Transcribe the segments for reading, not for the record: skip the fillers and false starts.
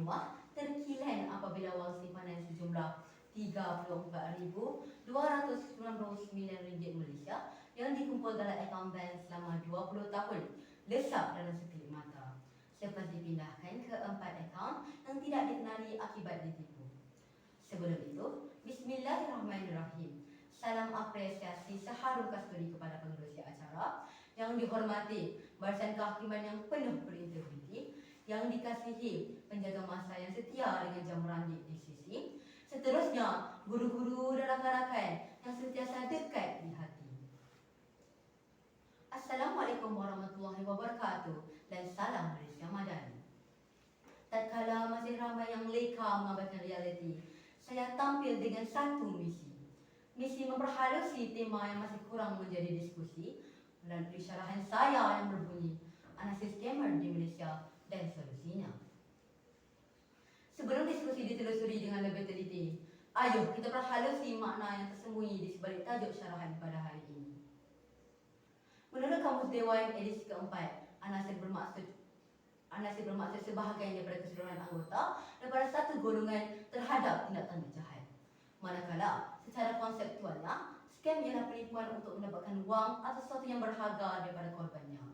semua terkilan apabila wang simpanan sejumlah RM34,299 Malaysia yang dikumpul dalam akaun bank selama 20 tahun lesap dalam sekelip mata selepas dipindahkan ke 4 akaun yang tidak dikenali akibat ditipu. Sebelum itu, Bismillahirrahmanirrahim. Salam apresiasi seharum kasturi kepada pengerusi acara yang dihormati, Barisan Kehakiman yang penuh berintegriti, yang dikasihi penjaga masa yang setia dengan jam randik di sisi. Seterusnya, guru-guru dan rakan-rakan yang sentiasa dekat di hati. Assalamualaikum warahmatullahi wabarakatuh dan salam Malaysia Madani. Tatkala masih ramai yang leka mengabaikan realiti, saya tampil dengan satu misi. Misi memperhalusi tema yang masih kurang menjadi diskusi melalui syarahan saya yang berbunyi Analisis Scammer di Malaysia dan Solusinya. Sebelum diskusi ditelusuri dengan lebih teliti, ayo kita perhalusi makna yang tersembunyi di sebalik tajuk syarahan pada hari ini. Menurut Kamus Dewan edisi keempat, analisis bermaksud sebahagian daripada keseluruhan anggota daripada satu golongan terhadap tindak tanduk jahat. Manakala, secara konseptualnya, scam ialah penipuan untuk mendapatkan wang atau sesuatu yang berharga daripada korbannya.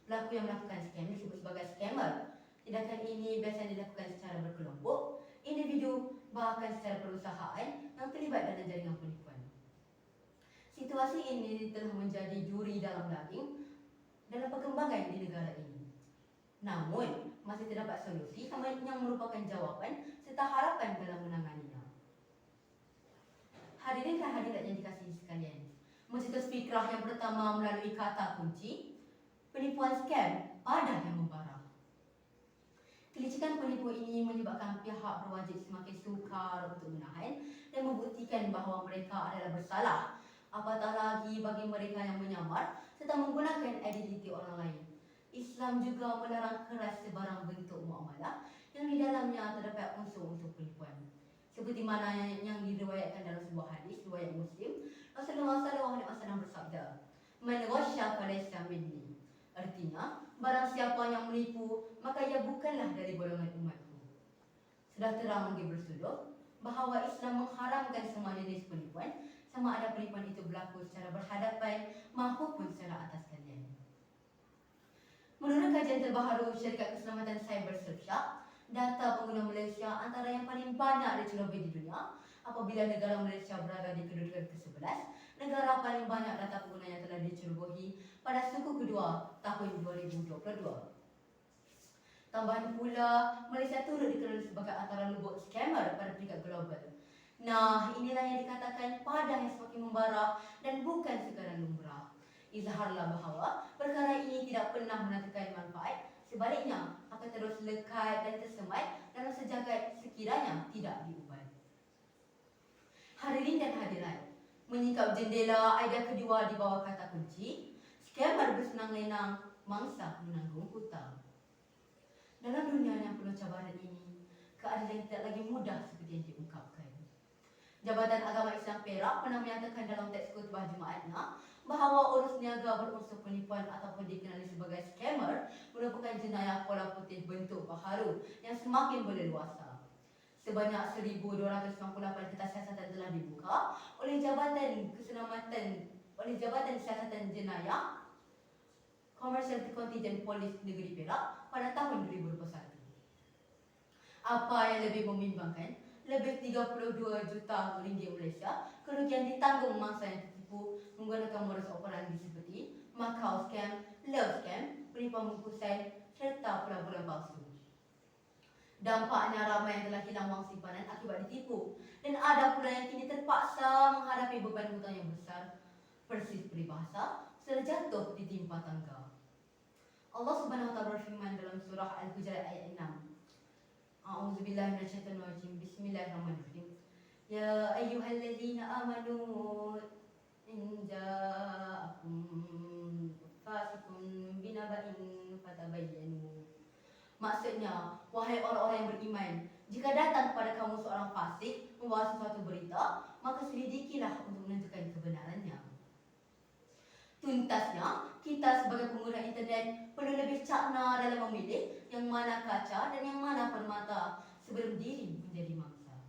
Pelaku yang melakukan scam disebut sebagai scammer. Tindakan ini biasanya dilakukan secara berkelompok, individu, bahkan secara perusahaan yang terlibat dalam jaringan penipuan. Situasi ini telah menjadi juri dalam daging dalam perkembangan di negara ini. Namun, masih terdapat solusi yang merupakan jawapan serta harapan dalam menanganinya. Hadirin dan hadirat yang dikasihi sekalian, mencetus fikrah yang pertama melalui kata kunci, penipuan scam padah yang membara. Kelicikan penipu ini menyebabkan pihak berwajib semakin sukar untuk menahan dan membuktikan bahawa mereka adalah bersalah, apatah lagi bagi mereka yang menyamar serta menggunakan identiti orang lain. Islam juga melarang keras sebarang bentuk muamalah yang di dalamnya terdapat unsur-unsur penipuan. Seperti mana yang diriwayatkan dalam sebuah hadis riwayat Muslim, Rasulullah SAW bersabda, "Man ghasya falaysa minni." Artinya, barang siapa yang menipu, maka ia bukanlah dari golongan umatku. Sudah terang lagi bersuduh bahawa Islam mengharamkan semua jenis penipuan, sama ada penipuan itu berlaku secara berhadapan maupun secara atas kalian. Menurut kajian terbaru Syarikat Keselamatan Cyber Surfshark, data pengguna Malaysia antara yang paling banyak dicerobohi di dunia. Apabila negara Malaysia berada di kedudukan ke-11, negara paling banyak data pengguna yang telah dicerobohi pada suku kedua tahun 2022. Tambahan pula, Malaysia turut dikenali sebagai antara lubuk scammer pada peringkat global. Nah, inilah yang dikatakan padah yang semakin membara dan bukan sekadar lumrah. Izharlah bahawa perkara ini tidak pernah menandakan manfaat, sebaliknya akan terus lekat dan tersemat dalam sejagat sekiranya tidak diubah. Hadirin dan hadirat, menyingkap jendela idea kedua di bawah kata kunci, scammer bersenang lenang, mangsa menanggung hutang. Dalam dunia yang penuh cabaran ini, keadilan tidak lagi mudah seperti yang diungkapkan. Jabatan Agama Islam Perak pernah menyatakan dalam teks khutbah Jumaatnya bahawa urus niaga berunsur penipuan ataupun dikenali sebagai scammer merupakan jenayah pola putih bentuk baharu yang semakin berleluasa. Sebanyak 1,298 kertas siasatan telah dibuka oleh Jabatan Siasatan Jenayah Commercial Contingent Polis Negeri Perak pada tahun 2021. Apa yang lebih membimbangkan, lebih 32 juta ringgit Malaysia kerugian ditanggung mangsa yang tertipu menggunakan modus operandi seperti Macau scam, love scam, penipuan bungkusan serta pelaburan palsu. Dampaknya ramai yang telah hilang wang simpanan akibat ditipu dan ada pula yang kini terpaksa menghadapi beban hutang yang besar. Persis peribahasa, terjatuh ditimpa tangga. Allah Subhanahu wa taala berfirman dalam surah Al-Hujurat ayat 6. A'udzubillahi minasyaitonirrajim. Bismillahirrahmanirrahim. Ya ayyuhalladzina amanu in ja'akum fasiqun binaba'in fatabayyanu. Maksudnya, wahai orang-orang yang beriman, jika datang kepada kamu seorang fasik membawa sesuatu berita, maka selidikilah untuk menentukan kebenarannya. Tuntasnya, kita sebagai pengguna internet perlu lebih cakna dalam memilih yang mana kaca dan yang mana permata sebelum diri menjadi mangsa.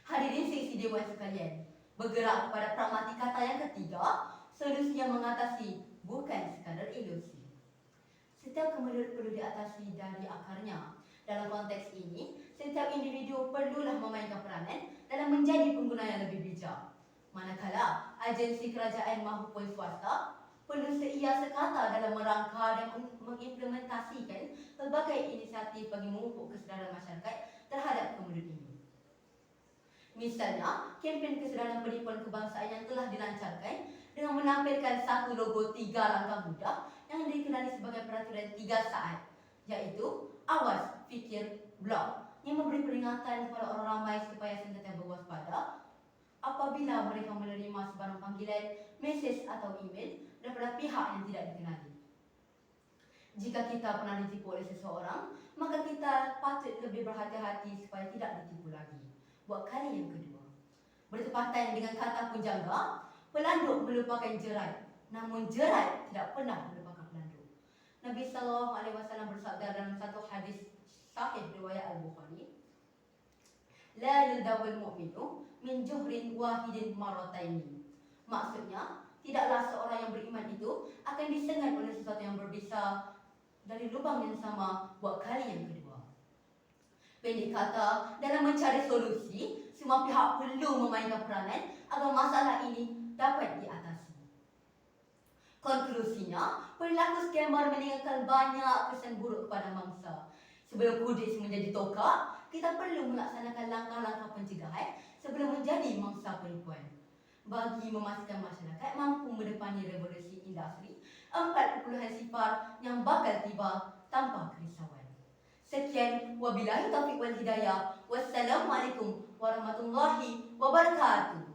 Hadirin seisi dewan sekalian, bergerak kepada pragmatik kata yang ketiga, solusi yang mengatasi bukan sekadar ilusi. Setiap kemelut perlu diatasi dari akarnya. Dalam konteks ini, setiap individu perlulah memainkan peranan dalam menjadi pengguna yang lebih bijak. Manakala agensi kerajaan maupun swasta perlu seia sekata dalam merangka dan mengimplementasikan pelbagai inisiatif bagi memupuk kesedaran masyarakat terhadap kemelut ini. Misalnya, kempen kesedaran penipuan kebangsaan yang telah dilancarkan dengan menampilkan satu logo 3 langkah mudah yang dikenali sebagai peraturan 3 saat, iaitu awas, fikir, blok, yang memberi peringatan kepada orang ramai supaya sentiasa berwaspada apabila mereka menerima sebarang panggilan, mesej atau email daripada pihak yang tidak dikenali. Jika kita pernah ditipu oleh seseorang, maka kita patut lebih berhati-hati supaya tidak ditipu lagi. Buat kali yang kedua, bertepatan dengan kata punjangga, pelanduk melupakan jerat, namun jerat tidak pernah melupakan pelanduk. Nabi SAW bersabda dalam satu hadis sahih riwayat Al-Bukhari, la yudawil mu'minu min juhrin wahidin marataini. Maksudnya, tidaklah seorang yang beriman itu akan disengat oleh sesuatu yang berbisa dari lubang yang sama buat kali yang kedua. Pendek kata, dalam mencari solusi, semua pihak perlu memainkan peranan agar masalah ini dapat diatasi. Konklusinya, perilaku scammer meninggalkan banyak kesan buruk kepada mangsa. Sebelum kudis menjadi tokak, kita perlu melaksanakan langkah-langkah pencegahan sebelum menjadi mangsa penipuan. Bagi memastikan masyarakat mampu mendepani revolusi industri 4.0 yang bakal tiba tanpa kerisauan. Sekian, wabillahi taufiq wal hidayah. Wassalamualaikum warahmatullahi wabarakatuh.